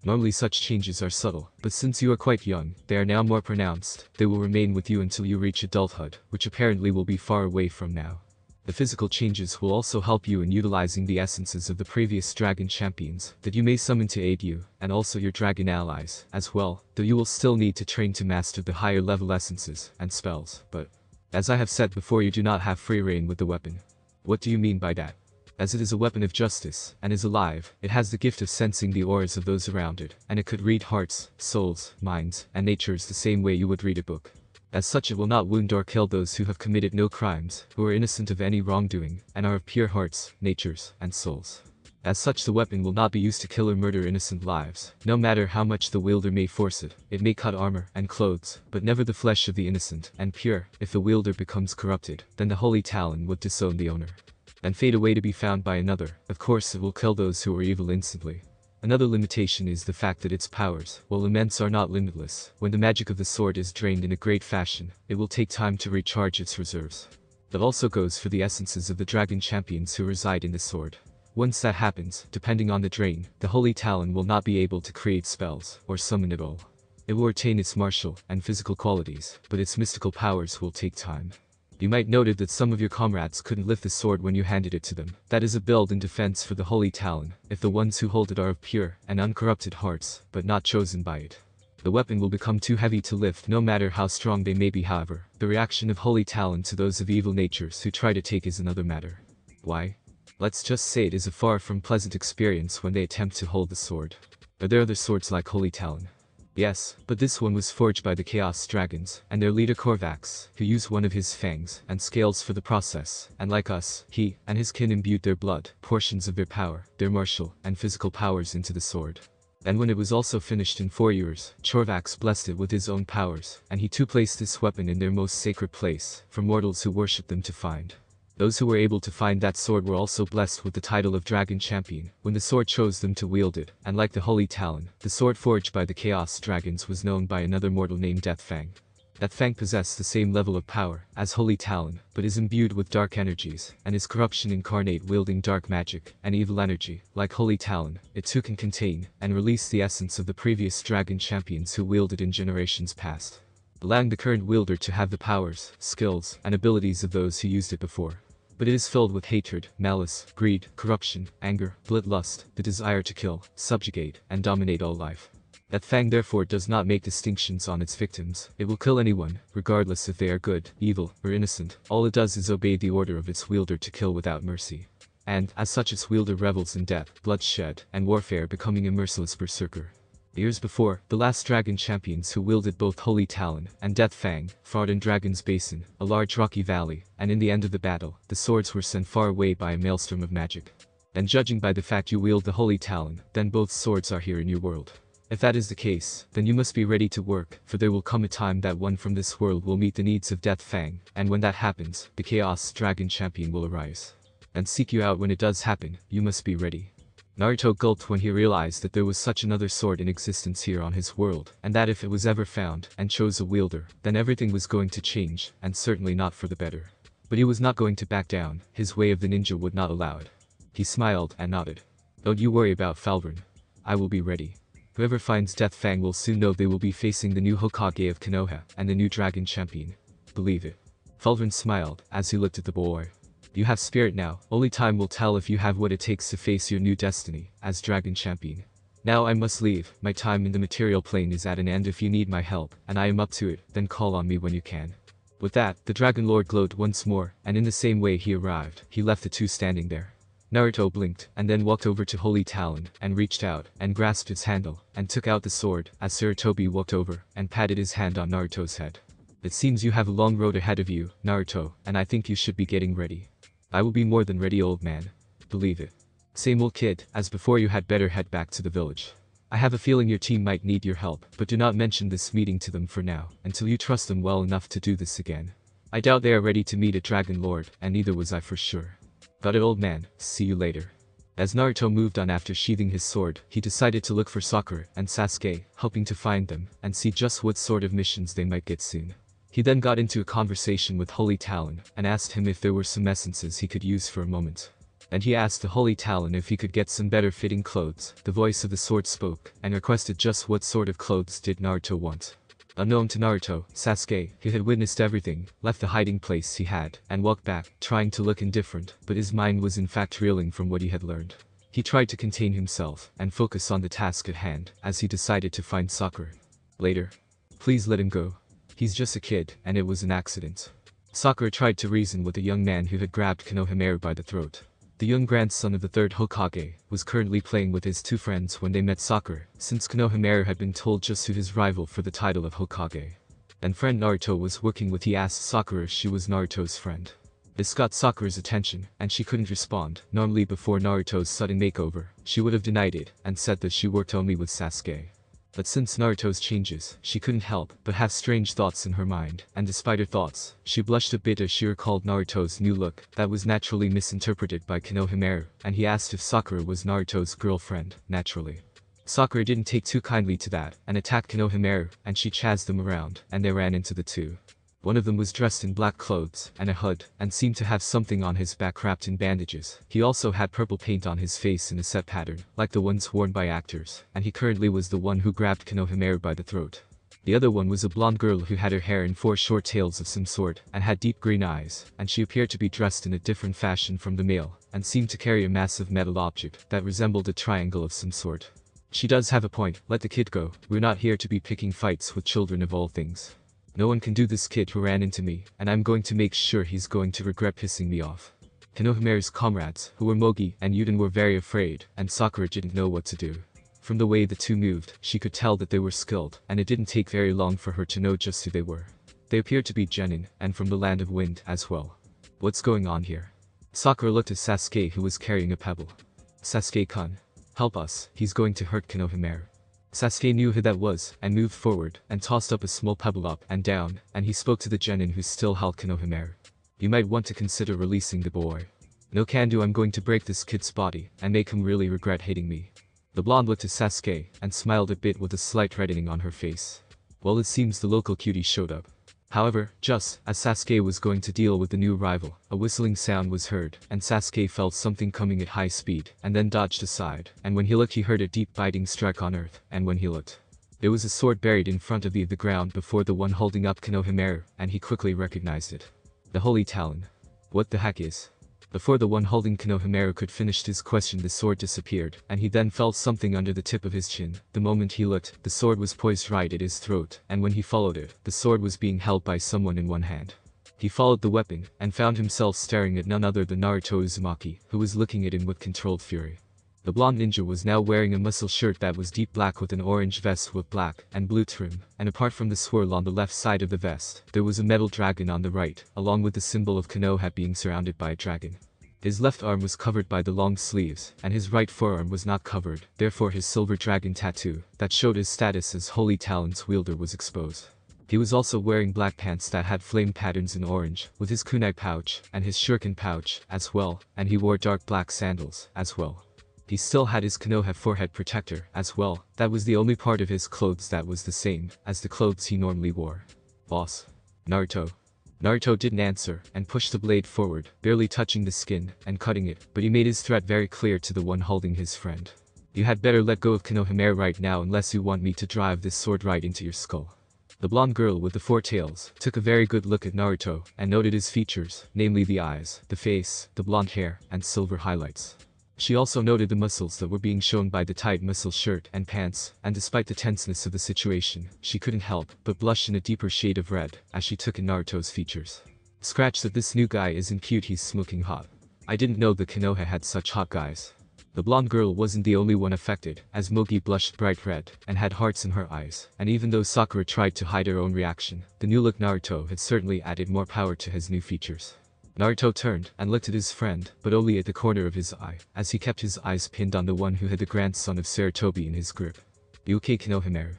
Normally such changes are subtle, but since you are quite young, they are now more pronounced. They will remain with you until you reach adulthood, which apparently will be far away from now. The physical changes will also help you in utilizing the essences of the previous dragon champions that you may summon to aid you, and also your dragon allies, as well, though you will still need to train to master the higher level essences and spells, but, as I have said before, you do not have free reign with the weapon. What do you mean by that? As it is a weapon of justice, and is alive, it has the gift of sensing the auras of those around it, and it could read hearts, souls, minds, and natures the same way you would read a book. As such, it will not wound or kill those who have committed no crimes, who are innocent of any wrongdoing, and are of pure hearts, natures, and souls. As such, the weapon will not be used to kill or murder innocent lives, no matter how much the wielder may force it. It may cut armor and clothes, but never the flesh of the innocent and pure. If the wielder becomes corrupted, then the holy talon would disown the owner and fade away to be found by another. Of course, it will kill those who are evil instantly. Another limitation is the fact that its powers, while immense, are not limitless. When the magic of the sword is drained in a great fashion, it will take time to recharge its reserves. That also goes for the essences of the dragon champions who reside in the sword. Once that happens, depending on the drain, the holy talon will not be able to create spells or summon at all. It will retain its martial and physical qualities, but its mystical powers will take time. You might noted that some of your comrades couldn't lift the sword when you handed it to them. That is a build in defense for the holy talon, if the ones who hold it are of pure and uncorrupted hearts, but not chosen by it. The weapon will become too heavy to lift no matter how strong they may be. However, the reaction of holy talon to those of evil natures who try to take is another matter. Why? Let's just say it is a far from pleasant experience when they attempt to hold the sword. Are there other swords like holy talon? Yes, but this one was forged by the Chaos Dragons and their leader Korvax, who used one of his fangs and scales for the process, and like us, he and his kin imbued their blood, portions of their power, their martial and physical powers into the sword. And when it was also finished in 4 years, Korvax blessed it with his own powers, and he too placed this weapon in their most sacred place, for mortals who worship them to find. Those who were able to find that sword were also blessed with the title of Dragon Champion, when the sword chose them to wield it, and like the Holy Talon, the sword forged by the Chaos Dragons was known by another mortal named Death Fang. That Fang possessed the same level of power as Holy Talon, but is imbued with dark energies, and is corruption incarnate, wielding dark magic and evil energy. Like Holy Talon, it too can contain and release the essence of the previous Dragon Champions who wielded in generations past, allowing the current wielder to have the powers, skills, and abilities of those who used it before. But it is filled with hatred, malice, greed, corruption, anger, bloodlust, the desire to kill, subjugate, and dominate all life. That Fang therefore does not make distinctions on its victims. It will kill anyone, regardless if they are good, evil, or innocent. All it does is obey the order of its wielder to kill without mercy. And, as such, its wielder revels in death, bloodshed, and warfare, becoming a merciless berserker. Years before, the last dragon champions who wielded both Holy Talon and Death Fang fought in Dragon's Basin, a large rocky valley, and in the end of the battle, the swords were sent far away by a maelstrom of magic. And judging by the fact you wield the Holy Talon, then both swords are here in your world. If that is the case, then you must be ready to work, for there will come a time that one from this world will meet the needs of Death Fang, and when that happens, the Chaos Dragon Champion will arise and seek you out. When it does happen, you must be ready. Naruto gulped when he realized that there was such another sword in existence here on his world, and that if it was ever found and chose a wielder, then everything was going to change, and certainly not for the better. But he was not going to back down. His way of the ninja would not allow it. He smiled and nodded. Don't you worry about Falvern. I will be ready. Whoever finds Death Fang will soon know they will be facing the new Hokage of Konoha and the new dragon champion. Believe it. Falvern smiled as he looked at the boy. You have spirit now. Only time will tell if you have what it takes to face your new destiny as dragon champion. Now I must leave. My time in the material plane is at an end. If you need my help, and I am up to it, then call on me when you can. With that, the Dragon Lord glowed once more, and in the same way he arrived, he left the two standing there. Naruto blinked, and then walked over to Holy Talon, and reached out, and grasped its handle, and took out the sword, as Sarutobi walked over, and patted his hand on Naruto's head. It seems you have a long road ahead of you, Naruto, and I think you should be getting ready. I will be more than ready, old man. Believe it. Same old kid, as before. You had better head back to the village. I have a feeling your team might need your help, but do not mention this meeting to them for now, until you trust them well enough to do this again. I doubt they are ready to meet a Dragon Lord, and neither was I for sure. Got it, old man. See you later. As Naruto moved on after sheathing his sword, he decided to look for Sakura and Sasuke, hoping to find them, and see just what sort of missions they might get soon. He then got into a conversation with Holy Talon, and asked him if there were some essences he could use for a moment. And he asked the Holy Talon if he could get some better fitting clothes. The voice of the sword spoke, and requested just what sort of clothes did Naruto want. Unknown to Naruto, Sasuke, who had witnessed everything, left the hiding place he had, and walked back, trying to look indifferent, but his mind was in fact reeling from what he had learned. He tried to contain himself, and focus on the task at hand, as he decided to find Sakura. Later. Please let him go. He's just a kid, and it was an accident. Sakura tried to reason with the young man who had grabbed Konohamaru by the throat. The young grandson of the third Hokage was currently playing with his two friends when they met Sakura, since Konohamaru had been told just to his rival for the title of Hokage. And friend Naruto was working with. He asked Sakura if she was Naruto's friend. This got Sakura's attention, and she couldn't respond. Normally before Naruto's sudden makeover, she would have denied it and said that she worked only with Sasuke. But since Naruto's changes, she couldn't help but have strange thoughts in her mind, and despite her thoughts, she blushed a bit as she recalled Naruto's new look that was naturally misinterpreted by Konohamaru, and he asked if Sakura was Naruto's girlfriend, naturally. Sakura didn't take too kindly to that, and attacked Konohamaru, and she chased them around, and they ran into the two. One of them was dressed in black clothes and a hood, and seemed to have something on his back wrapped in bandages. He also had purple paint on his face in a set pattern, like the ones worn by actors, and he currently was the one who grabbed Konohamaru by the throat. The other one was a blonde girl who had her hair in 4 short tails of some sort, and had deep green eyes, and she appeared to be dressed in a different fashion from the male, and seemed to carry a massive metal object that resembled a triangle of some sort. She does have a point, let the kid go, we're not here to be picking fights with children of all things. No one can do this. Kid who ran into me, and I'm going to make sure he's going to regret pissing me off. Konohamaru's comrades, who were Mogi and Yuden, were very afraid, and Sakura didn't know what to do. From the way the two moved, she could tell that they were skilled, and it didn't take very long for her to know just who they were. They appeared to be Genin, and from the land of wind as well. What's going on here? Sakura looked at Sasuke, who was carrying a pebble. Sasuke-kun, help us, he's going to hurt Konohamaru. Sasuke knew who that was, and moved forward, and tossed up a small pebble up and down, and he spoke to the Genin who still held Konohamaru. You might want to consider releasing the boy. No can do, I'm going to break this kid's body, and make him really regret hating me. The blonde looked at Sasuke, and smiled a bit with a slight reddening on her face. Well, it seems the local cutie showed up. However, just as Sasuke was going to deal with the new rival, a whistling sound was heard, and Sasuke felt something coming at high speed, and then dodged aside, and when he looked he heard a deep biting strike on earth, and when he looked, there was a sword buried in front of the ground before the one holding up Konohamaru, and he quickly recognized it. The Holy Talon. What the heck is? Before the one holding Konohamaru could finish his question, the sword disappeared, and he then felt something under the tip of his chin. The moment he looked, the sword was poised right at his throat, and when he followed it, the sword was being held by someone in one hand. He followed the weapon, and found himself staring at none other than Naruto Uzumaki, who was looking at him with controlled fury. The blonde ninja was now wearing a muscle shirt that was deep black with an orange vest with black and blue trim, and apart from the swirl on the left side of the vest, there was a metal dragon on the right, along with the symbol of Konoha being surrounded by a dragon. His left arm was covered by the long sleeves, and his right forearm was not covered, therefore his silver dragon tattoo, that showed his status as Holy Talon's wielder, was exposed. He was also wearing black pants that had flame patterns in orange, with his kunai pouch, and his shuriken pouch, as well, and he wore dark black sandals, as well. He still had his Konoha forehead protector, as well. That was the only part of his clothes that was the same as the clothes he normally wore. Boss. Naruto. Naruto didn't answer, and pushed the blade forward, barely touching the skin, and cutting it, but he made his threat very clear to the one holding his friend. You had better let go of Konohamaru right now unless you want me to drive this sword right into your skull. The blonde girl with the 4 tails took a very good look at Naruto, and noted his features, namely the eyes, the face, the blonde hair, and silver highlights. She also noted the muscles that were being shown by the tight muscle shirt and pants, and despite the tenseness of the situation, she couldn't help but blush in a deeper shade of red as she took in Naruto's features. Scratch that, this new guy isn't cute, he's smoking hot. I didn't know the Konoha had such hot guys. The blonde girl wasn't the only one affected, as Mogi blushed bright red and had hearts in her eyes, and even though Sakura tried to hide her own reaction, the new look Naruto had certainly added more power to his new features. Naruto turned and looked at his friend, but only at the corner of his eye, as he kept his eyes pinned on the one who had the grandson of Sarutobi in his grip. You okay, Konohamaru?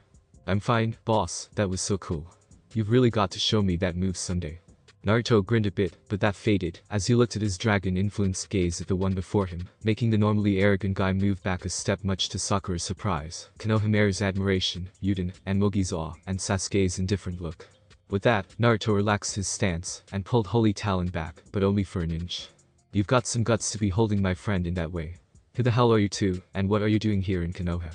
I'm fine, boss, that was so cool. You've really got to show me that move someday. Naruto grinned a bit, but that faded, as he looked at his dragon-influenced gaze at the one before him, making the normally arrogant guy move back a step, much to Sakura's surprise, Konohamaru's admiration, Yuden, and Mogi's awe, and Sasuke's indifferent look. With that, Naruto relaxed his stance, and pulled Holy Talon back, but only for an inch. You've got some guts to be holding my friend in that way. Who the hell are you two, and what are you doing here in Konoha?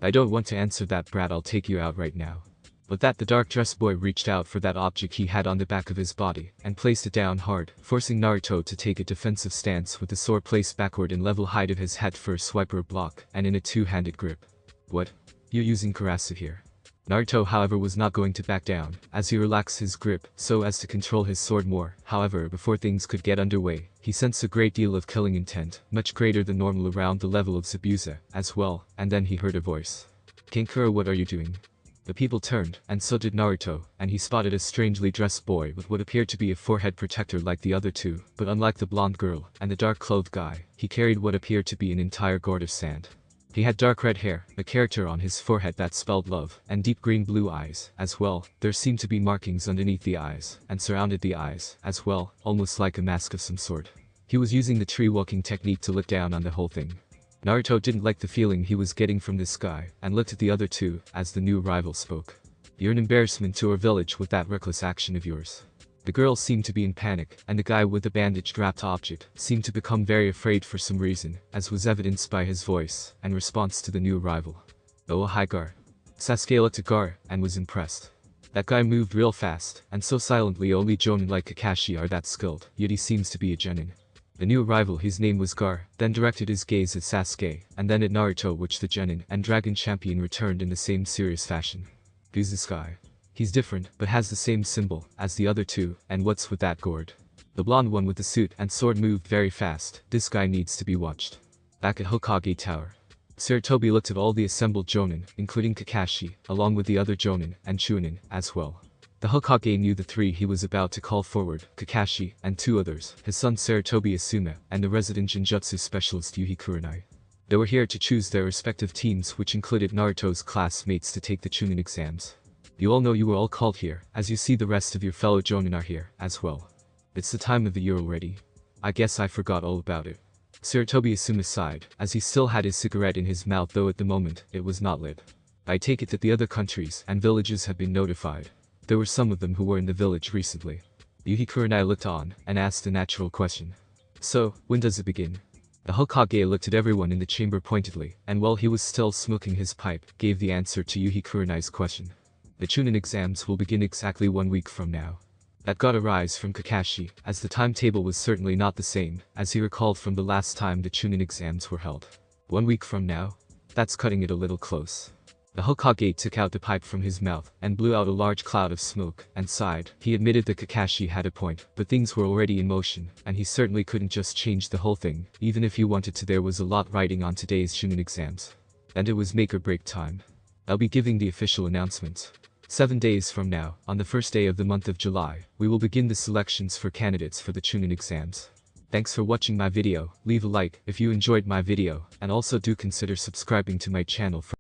I don't want to answer that, brat, I'll take you out right now. With that, the dark-dressed boy reached out for that object he had on the back of his body, and placed it down hard, forcing Naruto to take a defensive stance with the sword placed backward in level height of his head for a swiper block, and in a two-handed grip. What? You're using Karasu here? Naruto however was not going to back down, as he relaxed his grip so as to control his sword more. However, before things could get underway, he sensed a great deal of killing intent, much greater than normal around the level of Zabuza as well, and then he heard a voice. "Kankura, what are you doing?" The people turned, and so did Naruto, and he spotted a strangely dressed boy with what appeared to be a forehead protector like the other two, but unlike the blonde girl and the dark-clothed guy, he carried what appeared to be an entire gourd of sand. He had dark red hair, a character on his forehead that spelled love, and deep green blue eyes, as well. There seemed to be markings underneath the eyes, and surrounded the eyes, as well, almost like a mask of some sort. He was using the tree walking technique to look down on the whole thing. Naruto didn't like the feeling he was getting from this guy, and looked at the other two, as the new rival spoke. "You're an embarrassment to our village with that reckless action of yours." The girl seemed to be in panic, and the guy with the bandaged-wrapped object seemed to become very afraid for some reason, as was evidenced by his voice and response to the new arrival. "Oh hi Gar." Sasuke looked at Gar, and was impressed. That guy moved real fast, and so silently only Jonin like Kakashi are that skilled, yet he seems to be a genin. The new arrival, his name was Gar, then directed his gaze at Sasuke, and then at Naruto, which the genin and dragon champion returned in the same serious fashion. "Who's this guy? He's different, but has the same symbol as the other two, and what's with that gourd?" The blonde one with the suit and sword moved very fast. "This guy needs to be watched." Back at Hokage Tower, Sarutobi looked at all the assembled Jonin, including Kakashi, along with the other Jonin and Chunin as well. The Hokage knew the three he was about to call forward, Kakashi, and two others, his son Sarutobi Asuma, and the resident Genjutsu specialist Yuhi Kurenai. They were here to choose their respective teams, which included Naruto's classmates, to take the Chunin exams. "You all know you were all called here, as you see the rest of your fellow Jonin are here, as well. It's the time of the year already. I guess I forgot all about it." Sarutobi Asuma sighed, as he still had his cigarette in his mouth, though at the moment, it was not lit. "I take it that the other countries and villages have been notified. There were some of them who were in the village recently." Yuhi Kurenai looked on, and asked a natural question. "So, when does it begin?" The Hokage looked at everyone in the chamber pointedly, and while he was still smoking his pipe, gave the answer to Yuhi Kurenai's question. "The Chunin exams will begin exactly 1 week from now." That got a rise from Kakashi, as the timetable was certainly not the same, as he recalled from the last time the Chunin exams were held. 1 week from now? That's cutting it a little close. The Hokage took out the pipe from his mouth, and blew out a large cloud of smoke, and sighed. He admitted that Kakashi had a point, but things were already in motion, and he certainly couldn't just change the whole thing, even if he wanted to. There was a lot riding on today's Chunin exams. And it was make or break time. I'll be giving the official announcements. 7 days from now, on the first day of the month of July, we will begin the selections for candidates for the Chunin exams. Thanks for watching my video. Leave a like if you enjoyed my video, and also do consider subscribing to my channel for